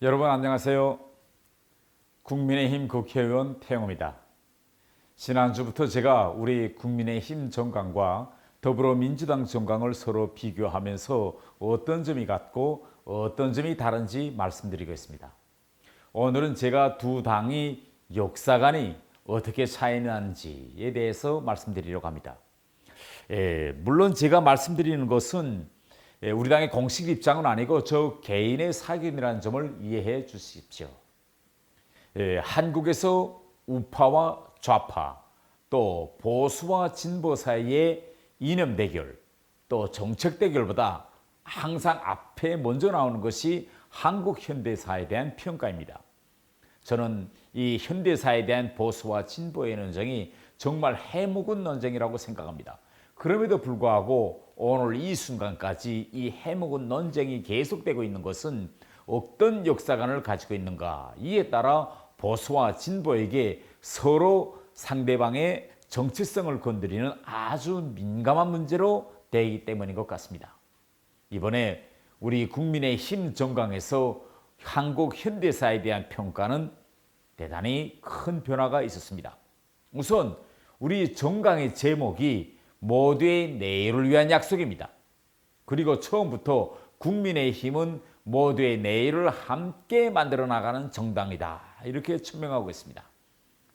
여러분 안녕하세요. 국민의힘 국회의원 태영호입니다. 지난주부터 제가 우리 국민의힘 정강과 더불어민주당 정강을 서로 비교하면서 어떤 점이 같고 어떤 점이 다른지 말씀드리고 있습니다. 오늘은 제가 두 당이 역사관이 어떻게 차이 나는지에 대해서 말씀드리려고 합니다. 물론 제가 말씀드리는 것은 우리 당의 공식 입장은 아니고 저 개인의 사견이라는 점을 이해해 주십시오. 한국에서 우파와 좌파, 또 보수와 진보 사이의 이념 대결, 또 정책 대결보다 항상 앞에 먼저 나오는 것이 한국 현대사에 대한 평가입니다. 저는 이 현대사에 대한 보수와 진보의 논쟁이 정말 해묵은 논쟁이라고 생각합니다. 그럼에도 불구하고 오늘 이 순간까지 이 해묵은 논쟁이 계속되고 있는 것은 어떤 역사관을 가지고 있는가, 이에 따라 보수와 진보에게 서로 상대방의 정체성을 건드리는 아주 민감한 문제로 되기 때문인 것 같습니다. 이번에 우리 국민의힘 정강에서 한국 현대사에 대한 평가는 대단히 큰 변화가 있었습니다. 우선 우리 정강의 제목이 모두의 내일을 위한 약속입니다. 그리고 처음부터 국민의힘은 모두의 내일을 함께 만들어 나가는 정당이다, 이렇게 천명하고 있습니다.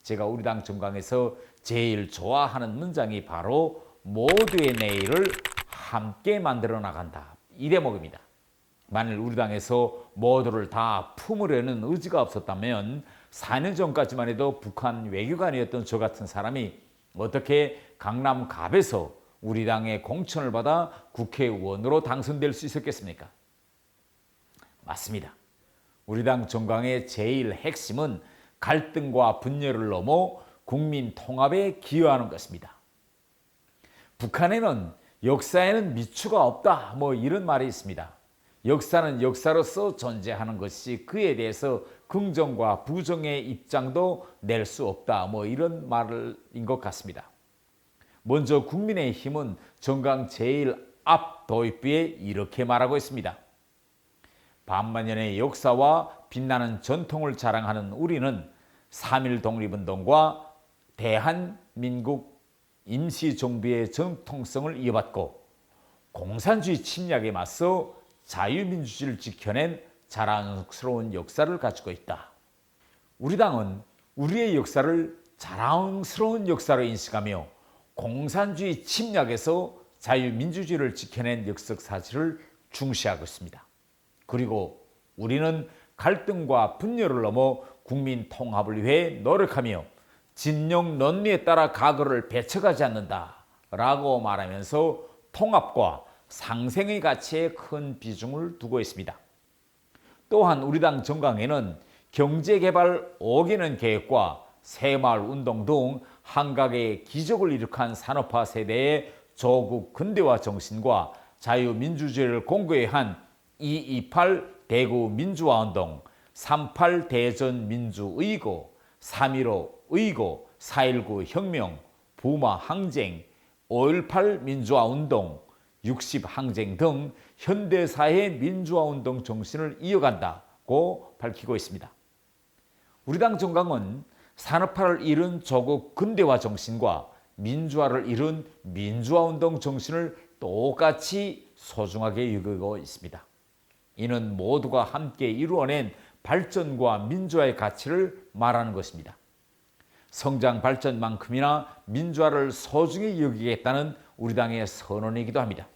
제가 우리 당 정강에서 제일 좋아하는 문장이 바로 모두의 내일을 함께 만들어 나간다, 이 대목입니다. 만일 우리 당에서 모두를 다 품으려는 의지가 없었다면 4년 전까지만 해도 북한 외교관이었던 저 같은 사람이 어떻게 강남갑에서 우리 당의 공천을 받아 국회의원으로 당선될 수 있었겠습니까? 맞습니다. 우리 당 정강의 제일 핵심은 갈등과 분열을 넘어 국민 통합에 기여하는 것입니다. 북한에는 역사에는 미추가 없다, 이런 말이 있습니다. 역사는 역사로서 존재하는 것이 그에 대해서 긍정과 부정의 입장도 낼 수 없다, 이런 말인 것 같습니다. 먼저 국민의힘은 정강 제일 앞 도입부에 이렇게 말하고 있습니다. 반만년의 역사와 빛나는 전통을 자랑하는 우리는 3.1 독립운동과 대한민국 임시정부의 정통성을 이어받고 공산주의 침략에 맞서 자유민주주의를 지켜낸 자랑스러운 역사를 가지고 있다. 우리 당은 우리의 역사를 자랑스러운 역사로 인식하며 공산주의 침략에서 자유민주주의를 지켜낸 역사 사실을 중시하고 있습니다. 그리고 우리는 갈등과 분열을 넘어 국민 통합을 위해 노력하며 진영 논리에 따라 과거를 배척하지 않는다 라고 말하면서 통합과 상생의 가치에 큰 비중을 두고 있습니다. 또한 우리 당 정강에는 경제개발 5개년 계획과 새마을 운동 등 한각의 기적을 일으킨 산업화 세대의 조국 근대화 정신과 자유민주주의를 공고히 한 228 대구 민주화운동, 38 대전 민주의고, 3.15 의고, 4.19 혁명, 부마 항쟁, 5.18 민주화운동, 60 항쟁 등 현대사의 민주화운동 정신을 이어간다고 밝히고 있습니다. 우리 당 정강은 산업화를 이룬 조국 근대화 정신과 민주화를 이룬 민주화운동 정신을 똑같이 소중하게 여기고 있습니다. 이는 모두가 함께 이루어낸 발전과 민주화의 가치를 말하는 것입니다. 성장 발전만큼이나 민주화를 소중히 여기겠다는 우리 당의 선언이기도 합니다.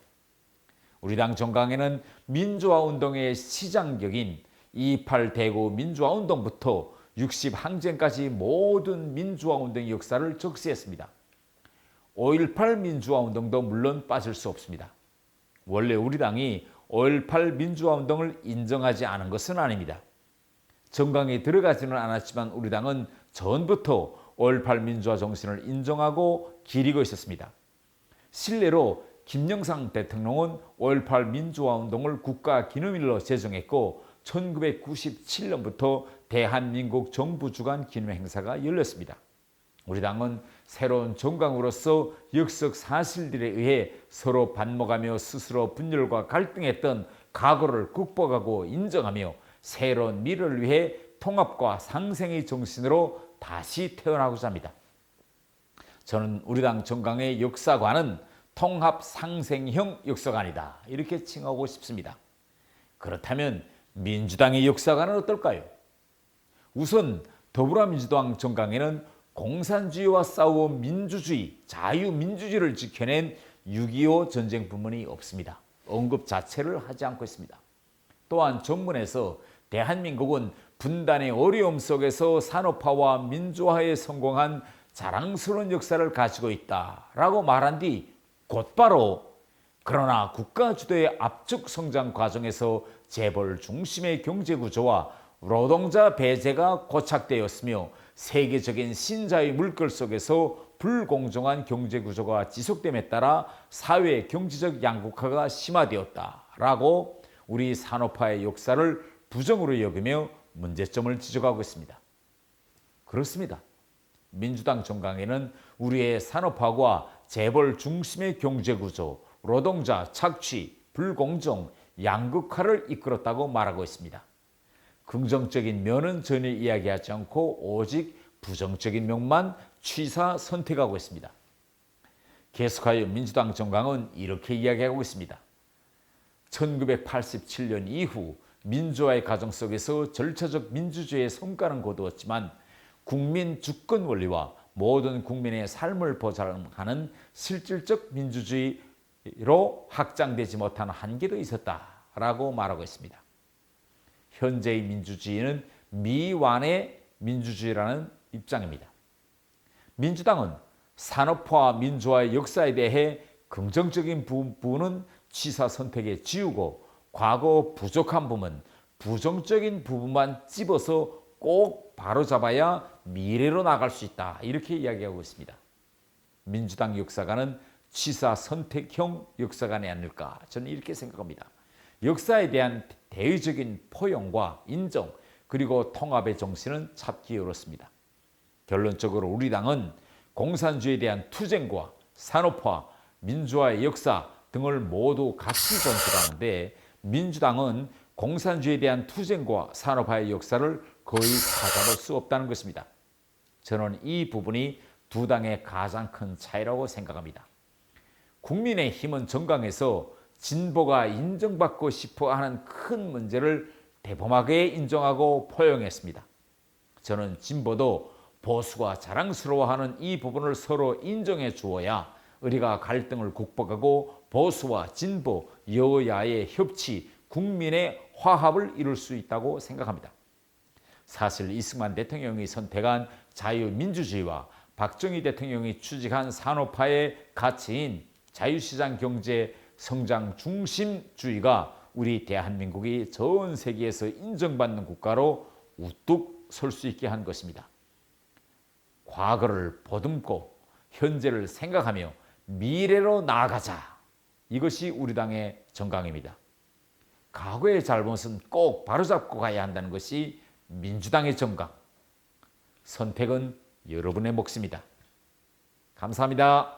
우리 당 정강에는 민주화운동의 시작격인 2.28 대구 민주화운동부터 60 항쟁까지 모든 민주화운동의 역사를 적시했습니다. 5.18 민주화운동도 물론 빠질 수 없습니다. 원래 우리 당이 5.18 민주화운동을 인정하지 않은 것은 아닙니다. 정강에 들어가지는 않았지만 우리 당은 전부터 5.18 민주화 정신을 인정하고 기리고 있었습니다. 실례로 김영삼 대통령은 5.18 민주화운동을 국가기념일로 제정했고 1997년부터 대한민국 정부 주관 기념 행사가 열렸습니다. 우리 당은 새로운 정강으로서 역적 사실들에 의해 서로 반목하며 스스로 분열과 갈등했던 과거를 극복하고 인정하며 새로운 미래를 위해 통합과 상생의 정신으로 다시 태어나고자 합니다. 저는 우리 당 정강의 역사관은 통합 상생형 역사관이다, 이렇게 칭하고 싶습니다. 그렇다면 민주당의 역사관은 어떨까요? 우선 더불어민주당 정강에는 공산주의와 싸워 민주주의, 자유민주주의를 지켜낸 6.25 전쟁 부문이 없습니다. 언급 자체를 하지 않고 있습니다. 또한 전문에서 대한민국은 분단의 어려움 속에서 산업화와 민주화에 성공한 자랑스러운 역사를 가지고 있다라고 말한 뒤 곧바로 그러나 국가 주도의 압축 성장 과정에서 재벌 중심의 경제 구조와 노동자 배제가 고착되었으며 세계적인 신자의 물결 속에서 불공정한 경제 구조가 지속됨에 따라 사회 경제적 양극화가 심화되었다라고 우리 산업화의 역사를 부정으로 여기며 문제점을 지적하고 있습니다. 그렇습니다. 민주당 정강에는 우리의 산업화와 재벌 중심의 경제구조, 노동자 착취, 불공정, 양극화를 이끌었다고 말하고 있습니다. 긍정적인 면은 전혀 이야기하지 않고 오직 부정적인 면만 취사 선택하고 있습니다. 계속하여 민주당 정강은 이렇게 이야기하고 있습니다. 1987년 이후 민주화의 과정 속에서 절차적 민주주의의 성과는 거두었지만 국민 주권 원리와 모든 국민의 삶을 보장하는 실질적 민주주의로 확장되지 못한 한계도 있었다라고 말하고 있습니다. 현재의 민주주의는 미완의 민주주의라는 입장입니다. 민주당은 산업화 민주화의 역사에 대해 긍정적인 부분은 취사 선택에 지우고 과거 부족한 부분, 부정적인 부분만 찝어서 꼭 바로잡아야 미래로 나갈 수 있다, 이렇게 이야기하고 있습니다. 민주당 역사관은 취사 선택형 역사관이 아닐까, 저는 이렇게 생각합니다. 역사에 대한 대의적인 포용과 인정, 그리고 통합의 정신은 찾기 어렵습니다. 결론적으로 우리 당은 공산주의에 대한 투쟁과 산업화, 민주화의 역사 등을 모두 같이 전술하는데 민주당은 공산주의에 대한 투쟁과 산업화의 역사를 거의 찾아볼 수 없다는 것입니다. 저는 이 부분이 두 당의 가장 큰 차이라고 생각합니다. 국민의힘은 정강에서 진보가 인정받고 싶어하는 큰 문제를 대범하게 인정하고 포용했습니다. 저는 진보도 보수가 자랑스러워하는 이 부분을 서로 인정해 주어야 우리가 갈등을 극복하고 보수와 진보, 여야의 협치, 국민의 화합을 이룰 수 있다고 생각합니다. 사실 이승만 대통령이 선택한 자유민주주의와 박정희 대통령이 추진한 산업화의 가치인 자유시장 경제 성장 중심주의가 우리 대한민국이 전 세계에서 인정받는 국가로 우뚝 설 수 있게 한 것입니다. 과거를 보듬고 현재를 생각하며 미래로 나아가자. 이것이 우리 당의 정강입니다. 과거의 잘못은 꼭 바로잡고 가야 한다는 것이 민주당의 정강. 선택은 여러분의 몫입니다. 감사합니다.